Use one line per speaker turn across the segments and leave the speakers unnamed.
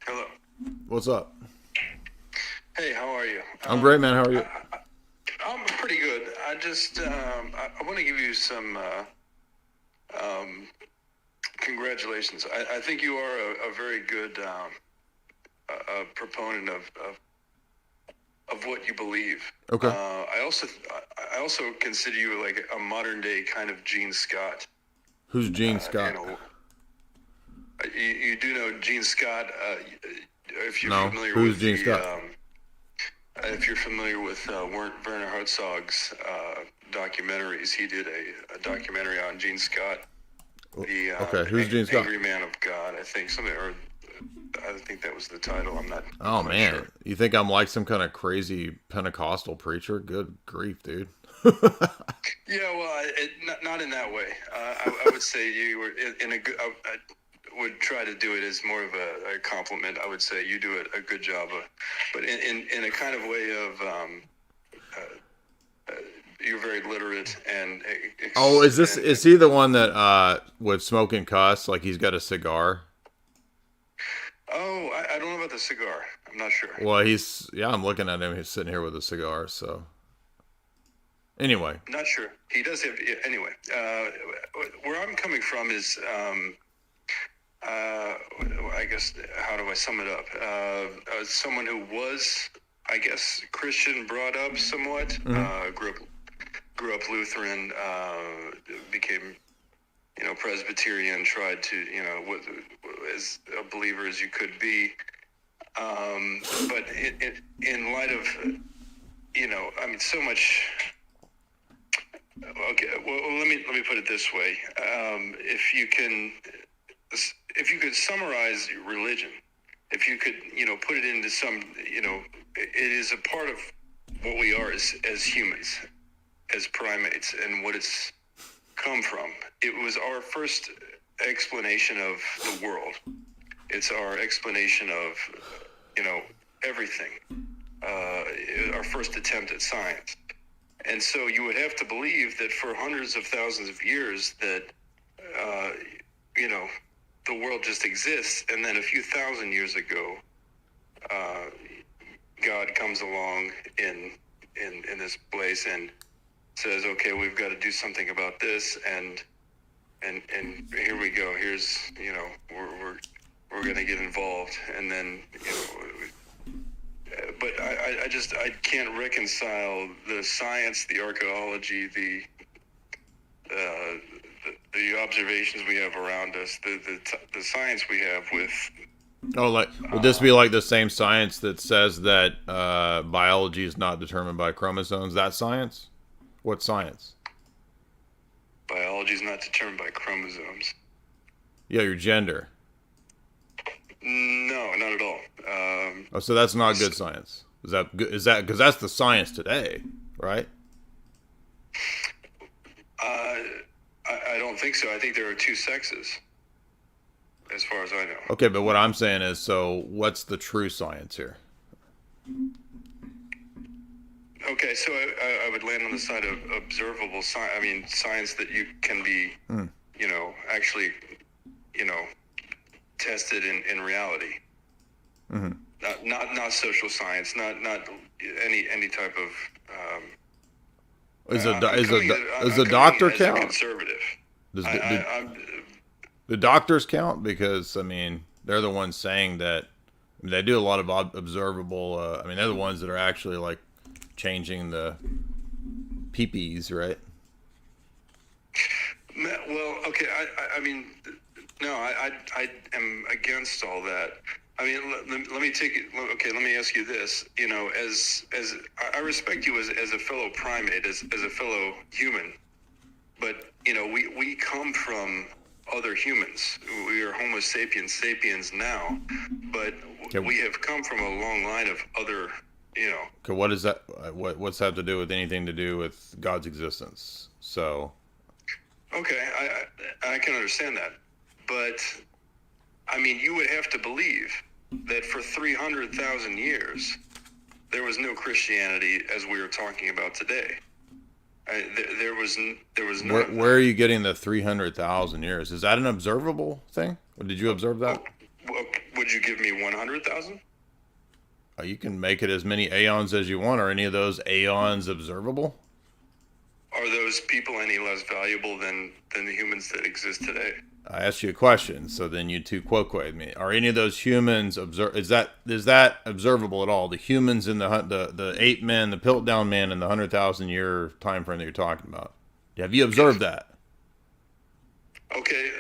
Hello.
What's up?
Hey, how are you?
I'm great, man. How are you?
I'm pretty good. I want to give you some congratulations. I think you are a very good proponent of what you believe.
Okay.
I also consider you like a modern day kind of Gene Scott.
Who's Gene
You
Scott?
know, you do know Gene Scott. If you're
No.
familiar
Who's
with
Gene Scott?
Werner Herzog's documentaries, he did a documentary on Gene Scott,
Okay.
the
Who's Gene Scott?
Angry Man of God, I think something, or I think that was the title. I'm not
Oh
quite sure.
man, you think I'm like some kind of crazy Pentecostal preacher? Good grief, dude.
Yeah, well, not in that way. I would say you were in a good. I would try to do it as more of a compliment. I would say you do a good job, but in a kind of way of you're very literate and
Oh, is he the one that with smoking cuss like he's got a cigar?
oh, I don't know about the cigar. I'm not sure.
Well, I'm looking at him. He's sitting here with a cigar. So anyway,
Not sure. He does have anyway. Where I'm coming from is, I guess, how do I sum it up? Someone who was, I guess, Christian, brought up somewhat. Grew up Lutheran. Became, Presbyterian. Tried to, as a believer as you could be. But in light of, I mean, so much. Okay, well, let me put it this way: if you could summarize religion, if you could, put it into some, it is a part of what we are as humans, as primates, and what it's come from. It was our first explanation of the world. It's our explanation of, everything. Our first attempt at science. And so you would have to believe that for hundreds of thousands of years that, uh, the world just exists. And then a few thousand years ago, uh, God comes along in this place and says, okay, we've got to do something about this. And here we go. Here's, we're going to get involved. And then, but I can't reconcile the science, the archaeology, uh, the observations we have around us, the science we have with.
oh, like would this be like the same science that says that biology is not determined by chromosomes? That science? What science?
Biology is not determined by chromosomes.
Yeah, your gender.
No, not at all.
Oh, so that's not
This,
good science. Is that good? Is that because that's the science today, right?
I don't think so. I think there are two sexes, as far as I know.
Okay, but what I'm saying is, so what's the true science here?
Okay, so I would land on the side of observable science. I mean, science that you can be, actually, you know, tested in reality.
Mm-hmm.
Not social science. Not any type of.
Is a do-
I'm
is a
coming.
do-
I'm
does the
coming
doctor
as a
count?
conservative.
Does
I'm.
the doctors count? Because I mean, they're the ones saying that they do a lot of observable. I mean, they're the ones that are actually like changing the peepees, right?
Well, okay. I mean, no. I am against all that. I mean, let me take it. Okay, let me ask you this. As I respect you as a fellow primate, as a fellow human, but we come from other humans. We are Homo sapiens now, but
Okay,
we have come from a long line of other.
okay. What does that? What's that have to do with anything to do with God's existence? So,
Okay, I can understand that, but I mean, you would have to believe that for 300,000 years there was no Christianity as we are talking about today. There was none.
where are you getting the 300,000 years? Is that an observable thing? Or did you observe
Oh,
that?
well, would you give me 100,000?
You can make it as many aeons as you want. Are any of those aeons observable?
Are those people any less valuable than the humans that exist today?
I asked you a question, so then you two quote me. Are any of those humans is that observable at all? The humans in the ape men, the Piltdown man, and the 100,000-year time frame that you're talking about. Have you observed that?
Okay,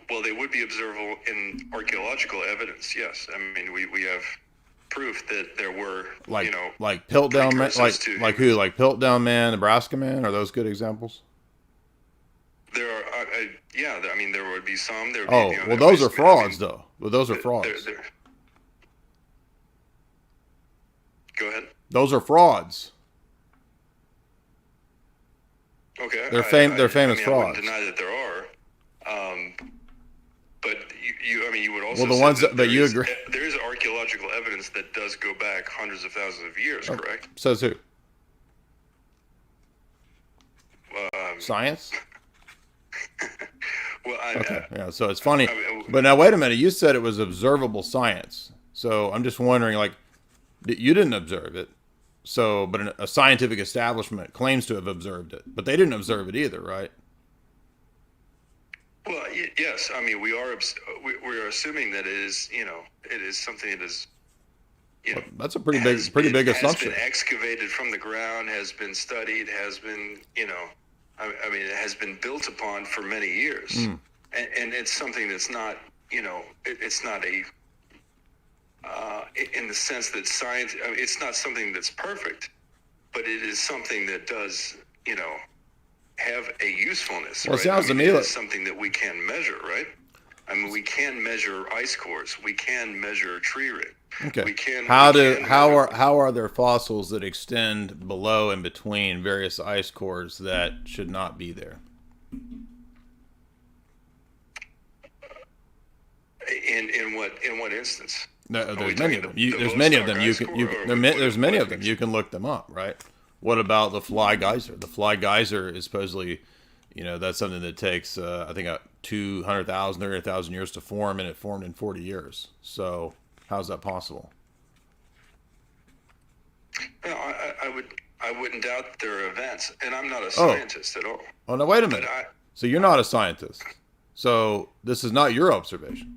well, they would be observable in archaeological evidence. Yes, I mean we have proof that there were
like Piltdown man, like who, like Piltdown man, Nebraska man. Are those good examples?
There are, yeah. I mean, there would be some. There would
oh,
be,
well, those are frauds, though. Well, those are frauds.
Go ahead.
Those are frauds.
Okay.
They're famous frauds.
I wouldn't deny that there are. But you would also.
Well, the ones
that
you agree.
There is archaeological evidence that does go back hundreds of thousands of years, correct?
Says who? Science.
Well,
yeah. So it's funny, but now wait a minute. You said it was observable science, so I'm just wondering, like, you didn't observe it, but a scientific establishment claims to have observed it, but they didn't observe it either, right?
Well, yes. I mean, we are assuming that it is, it is something that is,
well, that's a pretty big assumption.
Has been excavated from the ground, has been studied, has been, I mean, it has been built upon for many years, and it's something that's not, it's not in the sense that science. I mean, it's not something that's perfect, but it is something that does, have a usefulness.
Well,
right?
it sounds to me like
something that we can measure, right? I mean, we can measure ice cores. We can measure tree ring.
Okay. How are there fossils that extend below and between various ice cores that should not be there?
In what instance?
No, there's many of them. There's many of them. There's many of them. You can look them up, right? What about the Fly Geyser? The Fly Geyser is supposedly, that's something that takes, I think, 200,000, 300,000 years to form, and it formed in 40 years. So how's that possible?
No, I wouldn't doubt that there are events, and I'm not a scientist at all.
Oh, no, wait a minute. So you're not a scientist. So this is not your observation.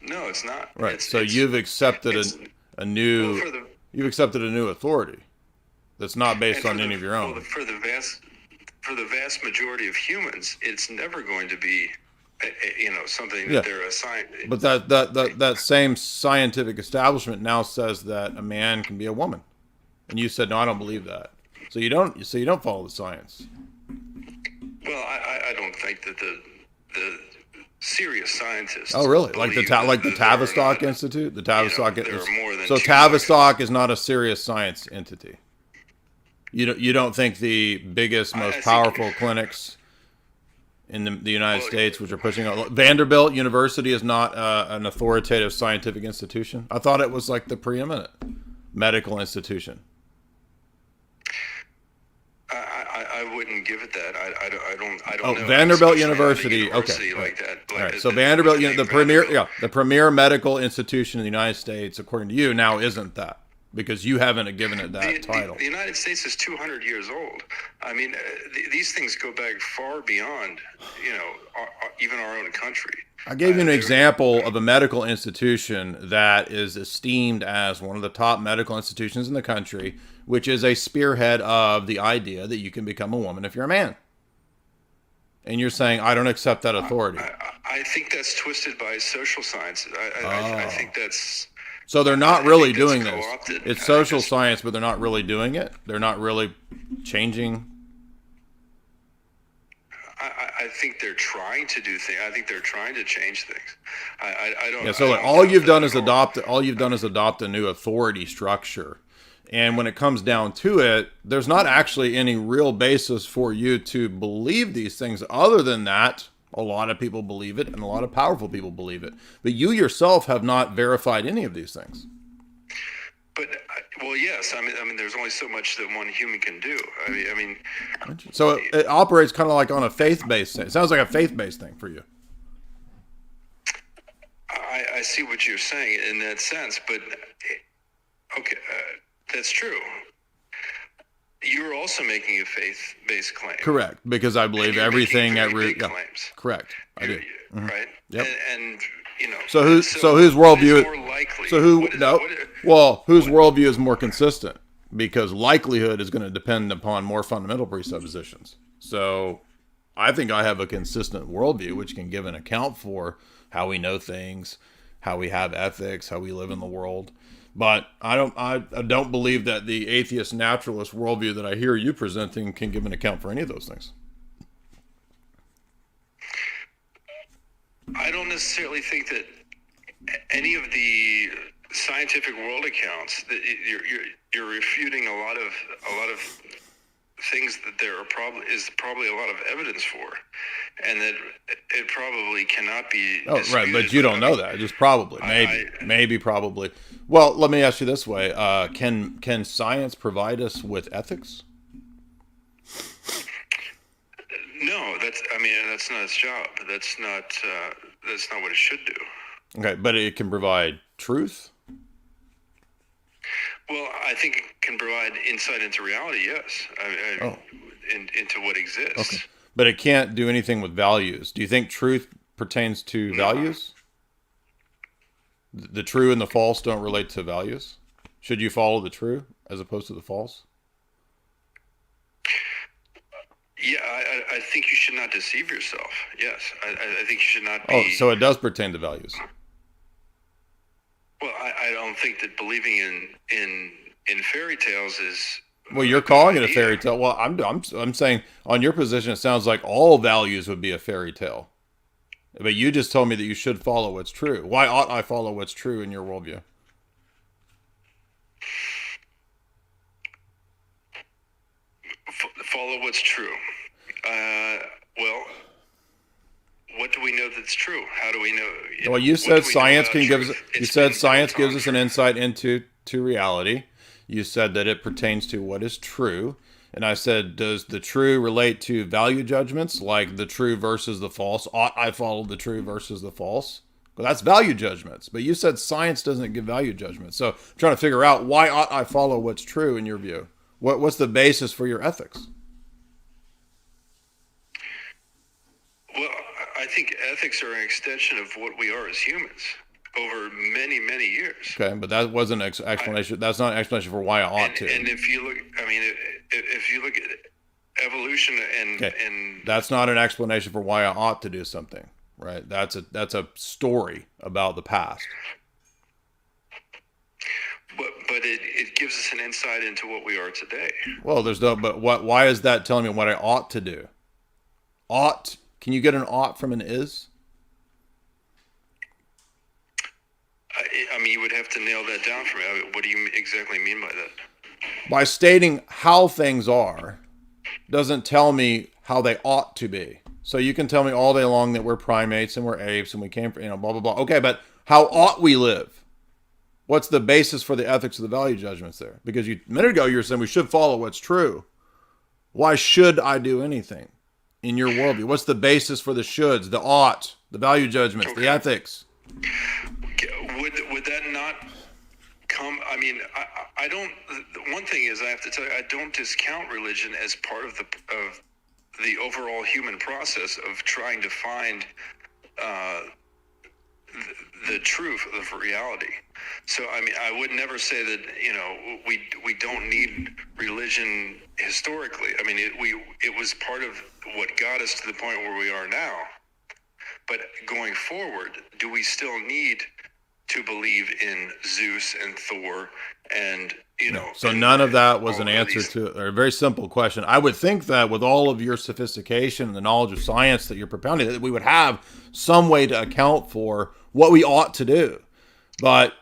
No, it's not.
Right. So you've accepted a new authority that's not based on any of your own.
Well, for the vast majority of humans, it's never going to be, something that they're assigned.
But that same scientific establishment now says that a man can be a woman, and you said no, I don't believe that. So you don't follow the science.
Well, I don't think that the serious scientists.
Oh, really? Like the Tavistock Institute? The Tavistock. So Tavistock is not a serious science entity. You don't think the biggest, most powerful clinics in the United States, which are pushing out Vanderbilt University, is not an authoritative scientific institution? I thought it was like the preeminent medical institution.
I wouldn't give it that. I don't know.
Vanderbilt University. Okay.
Like that.
All right. So Vanderbilt, the premier medical institution in the United States, according to you, now isn't that, because you haven't given it that title.
The United States is 200 years old. I mean, these things go back far beyond, even our own country.
I gave you an example of a medical institution that is esteemed as one of the top medical institutions in the country, which is a spearhead of the idea that you can become a woman if you're a man. And you're saying, I don't accept that authority.
I think that's twisted by social science. I think that's...
So they're not really doing this. It's social science, but they're not really doing it. They're not really changing.
I think they're trying to do things. I think they're trying to change things. I don't.
Yeah. So all you've done is adopt a new authority structure, and when it comes down to it, there's not actually any real basis for you to believe these things. Other than that, a lot of people believe it, and a lot of powerful people believe it. But you yourself have not verified any of these things.
But well, yes. I mean, there's only so much that one human can do. I mean.
So it operates kind of like on a faith-based thing. It sounds like a faith-based thing for you.
I see what you're saying in that sense, but okay, that's true. You're also making a faith-based claim.
Correct, because I believe everything at root. Yeah,
claims.
correct. I do.
Right.
Yep.
And you know.
So whose worldview?
More likely?
So who? Whose
what,
worldview is more consistent? Because likelihood is going to depend upon more fundamental presuppositions. So I think I have a consistent worldview, which can give an account for how we know things, how we have ethics, how we live in the world. But I don't believe that the atheist naturalist worldview that I hear you presenting can give an account for any of those things.
I don't necessarily think that any of the scientific world accounts that you're refuting a lot of things that there are probably a lot of evidence for, and that it probably cannot be.
Oh, right, but you don't know that. Just probably, maybe, probably. Well, let me ask you this way: can science provide us with ethics?
No, that's not its job. That's not what it should do.
Okay, but it can provide truth.
Well, I think it can provide insight into reality. Yes, into what exists.
Okay, but it can't do anything with values. Do you think truth pertains to values? The true and the false don't relate to values. Should you follow the true as opposed to the false?
Yeah, I think you should not deceive yourself. Yes, I think you should not be.
Oh, so it does pertain to values.
Well, I don't think that believing in fairy tales is.
Well, you're calling it a fairy tale. Well, I'm saying on your position, it sounds like all values would be a fairy tale. But you just told me that you should follow what's true. Why ought I follow what's true in your worldview?
Follow what's true. Well, what do we know that's true? How do we know?
Well, you said science can give us. You said science gives us an insight into reality. You said that it pertains to what is true. And I said, does the true relate to value judgments, like the true versus the false? Ought I follow the true versus the false? Well, that's value judgments. But you said science doesn't give value judgments. So I'm trying to figure out, why ought I follow what's true in your view? What's the basis for your ethics?
Well, I think ethics are an extension of what we are as humans over many, many years.
Okay, but that wasn't an explanation. That's not an explanation for why I ought to.
And if you look, if you look at evolution and
that's not an explanation for why I ought to do something, right? That's a story about the past.
But it gives us an insight into what we are today.
Well, there's no. But why is that telling me what I ought to do? Ought. Can you get an ought from an is?
You would have to nail that down for me. What do you exactly mean by that?
By stating how things are, doesn't tell me how they ought to be. So you can tell me all day long that we're primates and we're apes and we came from, blah, blah, blah. Okay, but how ought we live? What's the basis for the ethics of the value judgments there? Because a minute ago you were saying we should follow what's true. Why should I do anything in your worldview? What's the basis for the shoulds, the ought, the value judgments, the ethics?
Would that not come? I don't. One thing is, I have to tell you, I don't discount religion as part of the overall human process of trying to find the truth of reality. So I would never say that we don't need religion historically. It was part of what got us to the point where we are now. But going forward, do we still need to believe in Zeus and Thor and
So none of that was an answer to a very simple question. I would think that with all of your sophistication and the knowledge of science that you're propounding, that we would have some way to account for what we ought to do. But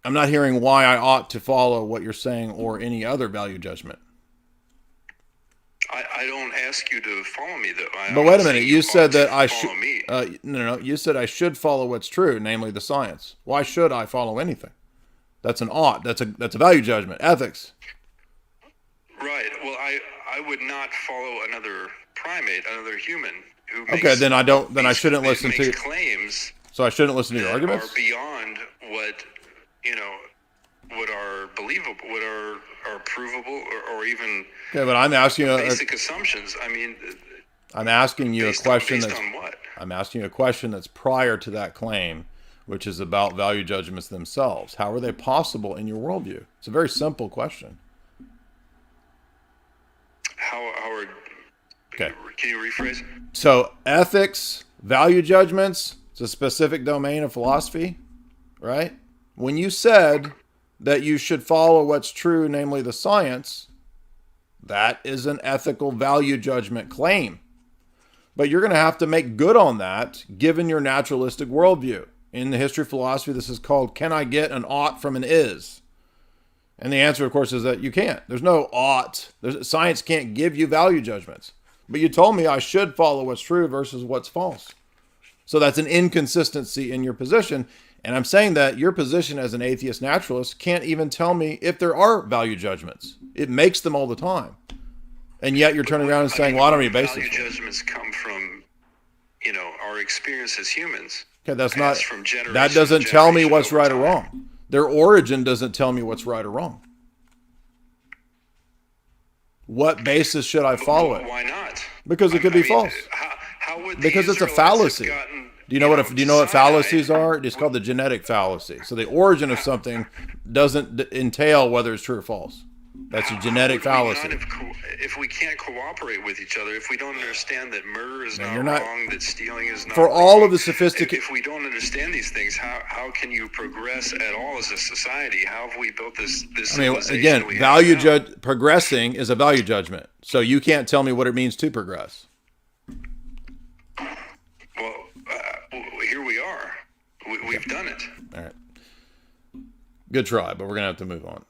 I'm not hearing why I ought to follow what you're saying or any other value judgment.
I don't ask you to follow me, though.
But wait a minute. You said that I should. No. You said I should follow what's true, namely the science. Why should I follow anything? That's an ought. That's a value judgment. Ethics.
Right. Well, I would not follow another primate, another human who
then I shouldn't listen to
claims.
So I shouldn't listen to your
that
arguments?
are beyond what, what are believable, what are provable, or even
Okay, but I'm asking you
basic assumptions. I mean,
I'm asking you a question
based
that's
on what?
I'm asking you a question that's prior to that claim, which is about value judgments themselves. How are they possible in your worldview? It's a very simple question.
Howard,
Okay.
can you rephrase?
So ethics, value judgments, it's a specific domain of philosophy, right? When you said that you should follow what's true, namely the science, that is an ethical value judgment claim. But you're going to have to make good on that given your naturalistic worldview. In the history of philosophy, this is called, can I get an ought from an is? And the answer, of course, is that you can't. There's no ought. Science can't give you value judgments. But you told me I should follow what's true versus what's false. So that's an inconsistency in your position. And I'm saying that your position as an atheist naturalist can't even tell me if there are value judgments. It makes them all the time. And yet you're turning around and saying, well, I don't need basis.
Value judgments come from, our experience as humans.
Okay, that's not,
From generation
that doesn't
to
tell me
generation
what's
over
right or
time.
wrong. Their origin doesn't tell me what's right or wrong. What basis should I follow it?
Why not?
Because it could be false.
How would the
Because it's a
Israelites have
fallacy.
gotten,
Do you know what
Sinai?
fallacies are? It's called the genetic fallacy. So the origin of something doesn't entail whether it's true or false. That's a genetic fallacy.
If we can't cooperate with each other, if we don't understand that murder is not
you're not-
wrong, that stealing is not
For
wrong,
all of the sophisticated,
if we don't understand these things, how can you progress at all as a society? How have we built this
I mean,
civilization
again,
we have
value
now?
progressing is a value judgment. So you can't tell me what it means to progress.
Well, here we are. We've done it.
All right. Good try, but we're going to have to move on.